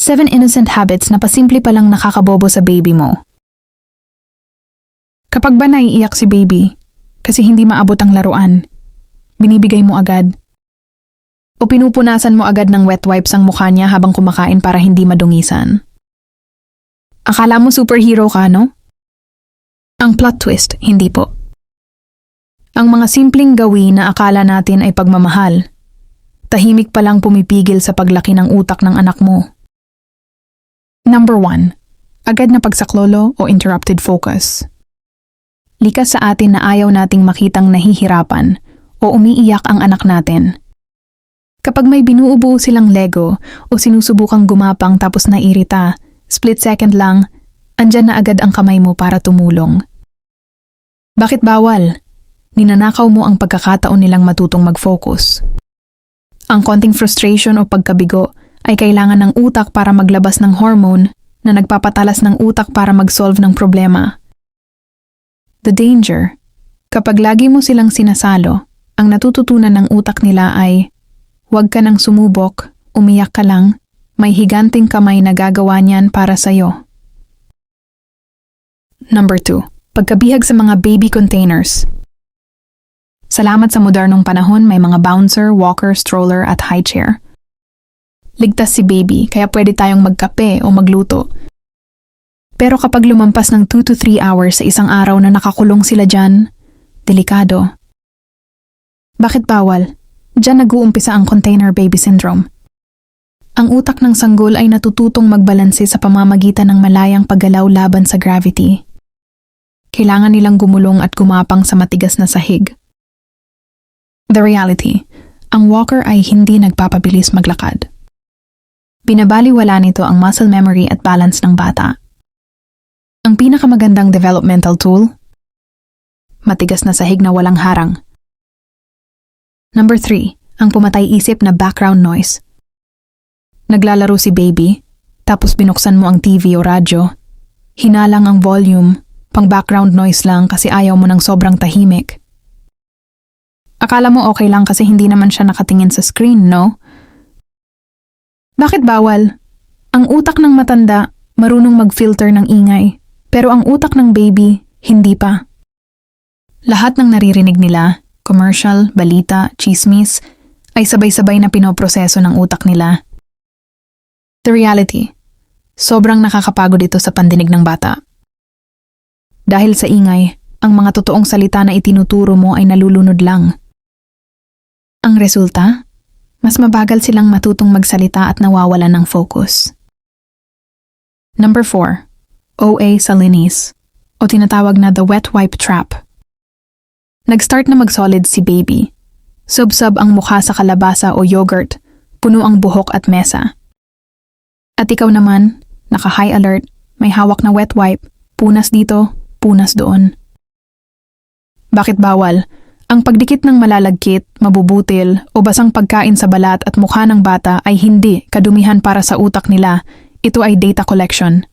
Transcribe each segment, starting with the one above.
7 innocent habits na pasimple palang nakakabobo sa baby mo. Kapag ba naiiyak si baby, kasi hindi maabot ang laruan, binibigay mo agad. O pinupunasan mo agad ng wet wipes ang mukha niya habang kumakain para hindi madungisan. Akala mo superhero ka, no? Ang plot twist, hindi po. Ang mga simpleng gawin na akala natin ay pagmamahal, tahimik palang pumipigil sa paglaki ng utak ng anak mo. Number 1. Agad na pagsaklolo o interrupted focus. Likas sa atin na ayaw nating makitang nahihirapan o umiiyak ang anak natin. Kapag may binuubuo silang Lego o sinusubukang gumapang tapos nairita, split second lang, andyan na agad ang kamay mo para tumulong. Bakit bawal? Ninanakaw mo ang pagkakataon nilang matutong mag-focus. Ang konting frustration o pagkabigo ay kailangan ng utak para maglabas ng hormone na nagpapatalas ng utak para mag-solve ng problema. The danger, kapag lagi mo silang sinasalo, ang natututunan ng utak nila ay, huwag ka nang sumubok, umiyak ka lang, may higanting kamay na gagawa niyan para sa'yo. Number 2. Pagkabihag sa mga baby containers. Salamat sa modernong panahon, may mga bouncer, walker, stroller at high chair. Ligtas si baby, kaya pwede tayong magkape o magluto. Pero kapag lumampas ng 2 to 3 hours sa isang araw na nakakulong sila dyan, delikado. Bakit bawal? Diyan nag-uumpisa ang container baby syndrome. Ang utak ng sanggol ay natututong magbalanse sa pamamagitan ng malayang paggalaw laban sa gravity. Kailangan nilang gumulong at gumapang sa matigas na sahig. The reality, ang walker ay hindi nagpapabilis maglakad. Binabaliwala nito ang muscle memory at balance ng bata. Ang pinakamagandang developmental tool? Matigas na sahig na walang harang. Number 3, ang pumatay isip na background noise. Naglalaro si baby, tapos binuksan mo ang TV o radyo. Hinalang ang volume, pang background noise lang kasi ayaw mo ng sobrang tahimik. Akala mo okay lang kasi hindi naman siya nakatingin sa screen, no? Bakit bawal? Ang utak ng matanda, marunong mag-filter ng ingay, pero ang utak ng baby, hindi pa. Lahat ng naririnig nila, commercial, balita, chismis, ay sabay-sabay na pinoproseso ng utak nila. The reality, sobrang nakakapagod ito sa pandinig ng bata. Dahil sa ingay, ang mga totoong salita na itinuturo mo ay nalulunod lang. Ang resulta, mas mabagal silang matutong magsalita at nawawalan ng focus. Number 4. OA sa linis, o tinatawag na the wet wipe trap. Nag-start na mag-solid si baby. Sub-sub ang mukha sa kalabasa o yogurt, puno ang buhok at mesa. At ikaw naman, naka-high alert, may hawak na wet wipe, punas dito, punas doon. Bakit bawal? Ang pagdikit ng malalagkit, mabubutil, o basang pagkain sa balat at mukha ng bata ay hindi kadumihan para sa utak nila. Ito ay data collection.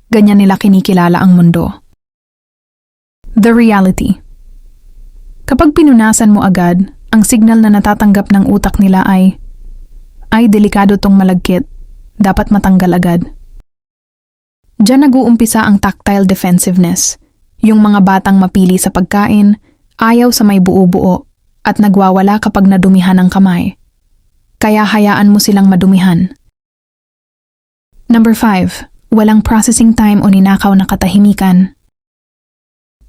Ganyan nila kinikilala ang mundo. The reality. Kapag pinunasan mo agad, ang signal na natatanggap ng utak nila ay delikado tong malagkit, dapat matanggal agad. Diyan nag-uumpisa ang tactile defensiveness, yung mga batang mapili sa pagkain, ayaw sa may buo-buo, at nagwawala kapag nadumihan ang kamay. Kaya hayaan mo silang madumihan. Number 5. Walang processing time o ninakaw na katahimikan.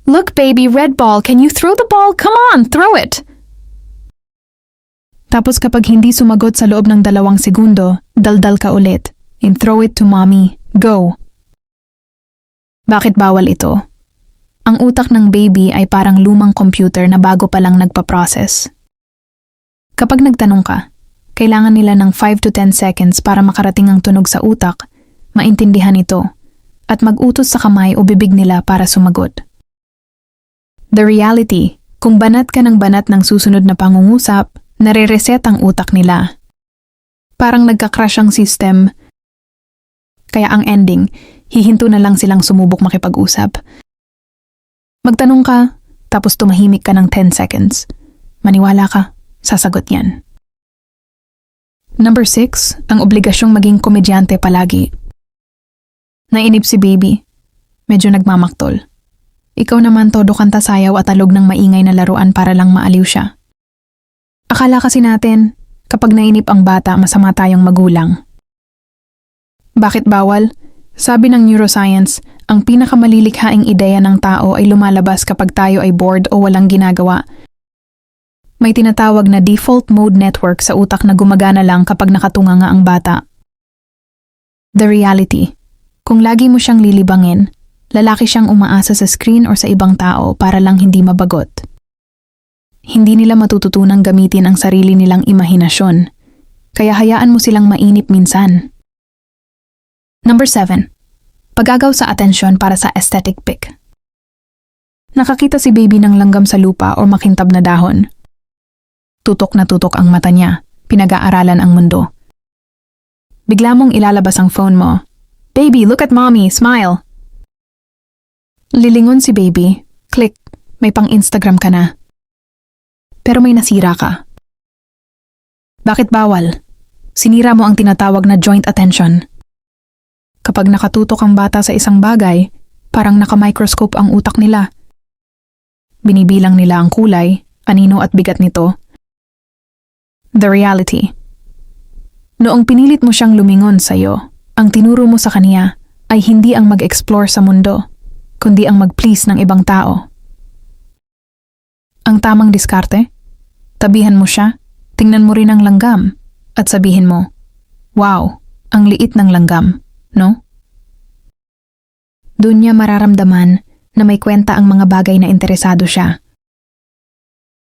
Look baby, red ball, can you throw the ball? Come on, throw it! Tapos kapag hindi sumagot sa loob ng 2 segundo, daldal ka ulit, and throw it to mommy, go! Bakit bawal ito? Ang utak ng baby ay parang lumang computer na bago pa lang nagpa-process. Kapag nagtanong ka, kailangan nila ng 5 to 10 seconds para makarating ang tunog sa utak, maintindihan ito, at mag-utos sa kamay o bibig nila para sumagot. The reality, kung banat ka ng banat ng susunod na pangungusap, nare-reset ang utak nila. Parang nagka-crash ang system, kaya ang ending, hihinto na lang silang sumubok makipag-usap. Magtanong ka, tapos tumahimik ka ng 10 seconds. Maniwala ka, sasagot yan. Number 6, ang obligasyong maging komedyante palagi. Nainip si baby. Medyo nagmamaktol. Ikaw naman todo kanta sayaw at alog ng maingay na laruan para lang maaliw siya. Akala kasi natin, kapag nainip ang bata, masama tayong magulang. Bakit bawal? Sabi ng neuroscience, ang pinakamalilikhaing ideya ng tao ay lumalabas kapag tayo ay bored o walang ginagawa. May tinatawag na default mode network sa utak na gumagana lang kapag nakatunga nga ang bata. The reality. Kung lagi mo siyang lilibangin, lalaki siyang umaasa sa screen or sa ibang tao para lang hindi mabagot. Hindi nila matututunang gamitin ang sarili nilang imahinasyon, kaya hayaan mo silang mainip minsan. Number 7. Pagagaw sa atensyon para sa aesthetic pic. Nakakita si baby ng langgam sa lupa o makintab na dahon. Tutok na tutok ang mata niya, pinag-aaralan ang mundo. Bigla mong ilalabas ang phone mo. Baby, look at mommy, smile! Lilingon si baby. Click, may pang-Instagram ka na. Pero may nasira ka. Bakit bawal? Sinira mo ang tinatawag na joint attention. Kapag nakatutok ang bata sa isang bagay, parang naka-microscope ang utak nila. Binibilang nila ang kulay, anino at bigat nito. The reality. Noong pinilit mo siyang lumingon sa'yo, ang tinuro mo sa kanya ay hindi ang mag-explore sa mundo, kundi ang mag-please ng ibang tao. Ang tamang diskarte? Tabihan mo siya, tingnan mo rin ang langgam, at sabihin mo, wow, ang liit ng langgam, no? Doon niya mararamdaman na may kwenta ang mga bagay na interesado siya.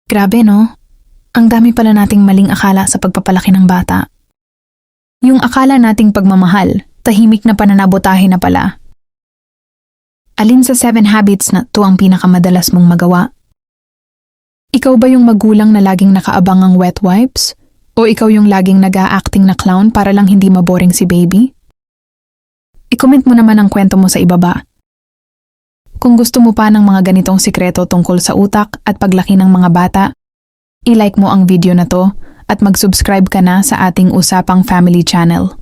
Grabe, no? Ang dami pala nating maling akala sa pagpapalaki ng bata. Yung akala nating pagmamahal, tahimik na pananabotahe na pala. Alin sa 7 habits na to ang pinakamadalas mong magawa? Ikaw ba yung magulang na laging nakaabang ang wet wipes? O ikaw yung laging nag-a-acting na clown para lang hindi maboring si baby? I-comment mo naman ang kwento mo sa ibaba. Kung gusto mo pa ng mga ganitong sikreto tungkol sa utak at paglaki ng mga bata, i-like mo ang video na to at mag-subscribe ka na sa ating Usapang Family channel.